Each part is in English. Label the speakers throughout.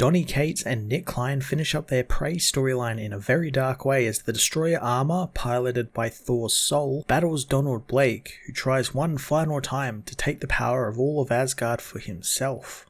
Speaker 1: Donny Cates and Nick Klein finish up their Prey storyline in a very dark way as the Destroyer armor, piloted by Thor's soul, battles Donald Blake, who tries one final time to take the power of all of Asgard for himself.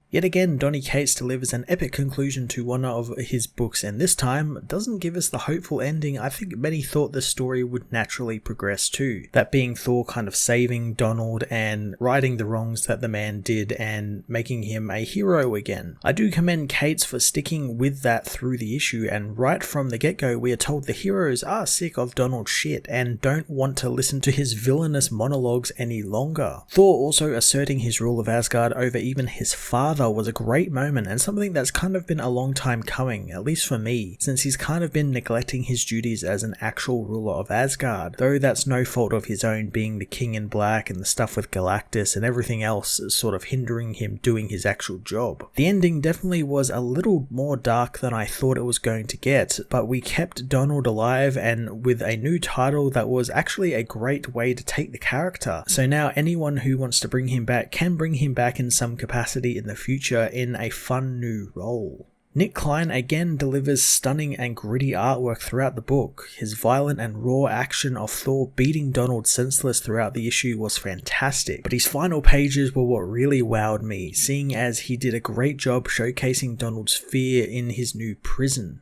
Speaker 1: Yet again, Donny Cates delivers an epic conclusion to one of his books, and this time doesn't give us the hopeful ending I think many thought the story would naturally progress to. That being Thor kind of saving Donald and righting the wrongs that the man did and making him a hero again. I do commend Cates for sticking with that through the issue, and right from the get-go we are told the heroes are sick of Donald's shit and don't want to listen to his villainous monologues any longer. Thor also asserting his rule of Asgard over even his father was a great moment, and something that's kind of been a long time coming, at least for me, since he's kind of been neglecting his duties as an actual ruler of Asgard, though that's no fault of his own, being the King in Black and the stuff with Galactus and everything else is sort of hindering him doing his actual job. The ending definitely was a little more dark than I thought it was going to get, but we kept Donald alive and with a new title that was actually a great way to take the character. So now anyone who wants to bring him back can bring him back in some capacity in the future in a fun new role. Nick Klein again delivers stunning and gritty artwork throughout the book. His violent and raw action of Thor beating Donald senseless throughout the issue was fantastic, but his final pages were what really wowed me, seeing as he did a great job showcasing Donald's fear in his new prison.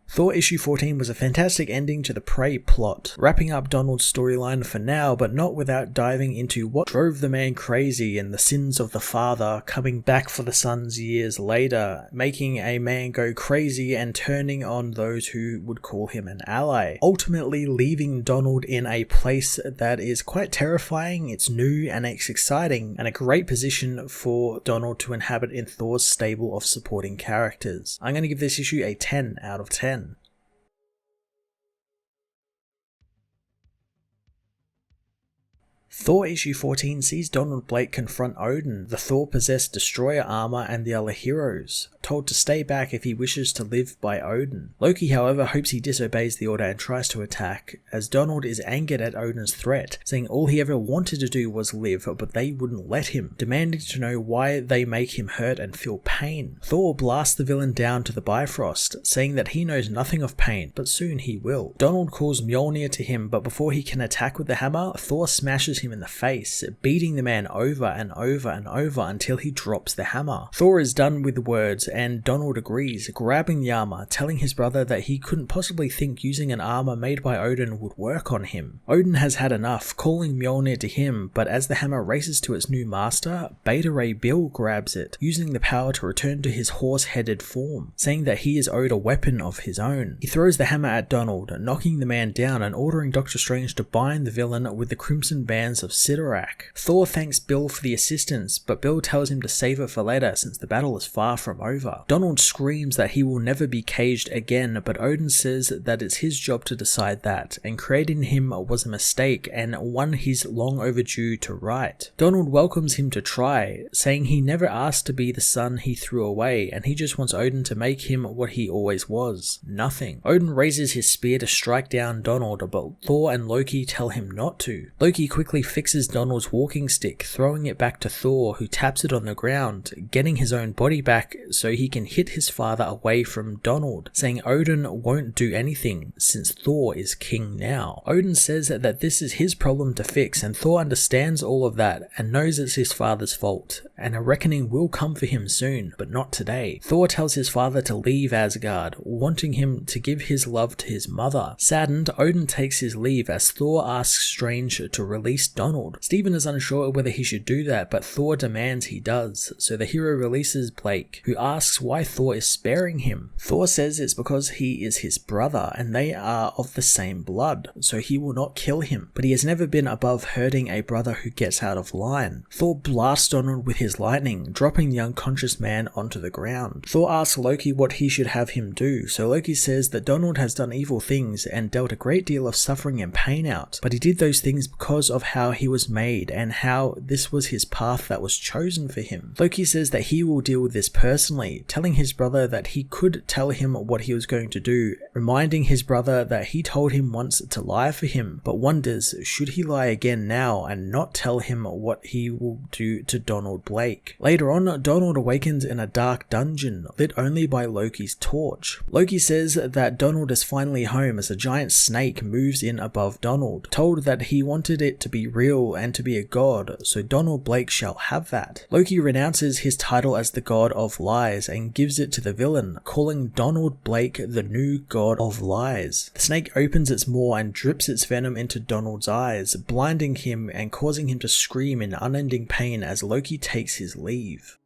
Speaker 1: Thor issue 14 was a fantastic ending to the Prey plot, wrapping up Donald's storyline for now, but not without diving into what drove the man crazy and the sins of the father coming back for the sons years later, making a man go crazy and turning on those who would call him an ally, ultimately leaving Donald in a place that is quite terrifying, it's new and it's exciting, and a great position for Donald to inhabit in Thor's stable of supporting characters. I'm going to give this issue a 10 out of 10. Thor issue 14 sees Donald Blake confront Odin, the Thor-possessed Destroyer armor, and the other heroes, told to stay back if he wishes to live by Odin. Loki, however, hopes he disobeys the order and tries to attack, as Donald is angered at Odin's threat, saying all he ever wanted to do was live, but they wouldn't let him, demanding to know why they make him hurt and feel pain. Thor blasts the villain down to the Bifrost, saying that he knows nothing of pain, but soon he will. Donald calls Mjolnir to him, but before he can attack with the hammer, Thor smashes him in the face, beating the man over and over and over until he drops the hammer. Thor is done with the words, and Donald agrees, grabbing the armor, telling his brother that he couldn't possibly think using an armor made by Odin would work on him. Odin has had enough, calling Mjolnir to him, but as the hammer races to its new master, Beta Ray Bill grabs it, using the power to return to his horse-headed form, saying that he is owed a weapon of his own. He throws the hammer at Donald, knocking the man down and ordering Doctor Strange to bind the villain with the crimson bands of Sidorak. Thor thanks Bill for the assistance, but Bill tells him to save it for later since the battle is far from over. Donald screams that he will never be caged again, but Odin says that it's his job to decide that, and creating him was a mistake and one he's long overdue to right. Donald welcomes him to try, saying he never asked to be the son he threw away, and he just wants Odin to make him what he always was, nothing. Odin raises his spear to strike down Donald, but Thor and Loki tell him not to. Loki quickly fixes Donald's walking stick, throwing it back to Thor, who taps it on the ground, getting his own body back so he can hit his father away from Donald, saying Odin won't do anything since Thor is king now. Odin says that this is his problem to fix, and Thor understands all of that and knows it's his father's fault, and a reckoning will come for him soon, but not today. Thor tells his father to leave Asgard, wanting him to give his love to his mother. Saddened, Odin takes his leave as Thor asks Strange to release Donald. Stephen is unsure whether he should do that, but Thor demands he does, so the hero releases Blake, who asks why Thor is sparing him. Thor says it's because he is his brother and they are of the same blood, so he will not kill him, but he has never been above hurting a brother who gets out of line. Thor blasts Donald with his lightning, dropping the unconscious man onto the ground. Thor asks Loki what he should have him do, so Loki says that Donald has done evil things and dealt a great deal of suffering and pain out, but he did those things because of how he was made and how this was his path that was chosen for him. Loki says that he will deal with this personally, family, telling his brother that he could tell him what he was going to do, reminding his brother that he told him once to lie for him, but wonders should he lie again now and not tell him what he will do to Donald Blake. Later on, Donald awakens in a dark dungeon, lit only by Loki's torch. Loki says that Donald is finally home as a giant snake moves in above Donald, told that he wanted it to be real and to be a god, so Donald Blake shall have that. Loki renounces his title as the god of lies and gives it to the villain, calling Donald Blake the new god of lies. The snake opens its maw and drips its venom into Donald's eyes, blinding him and causing him to scream in unending pain as Loki takes his leave.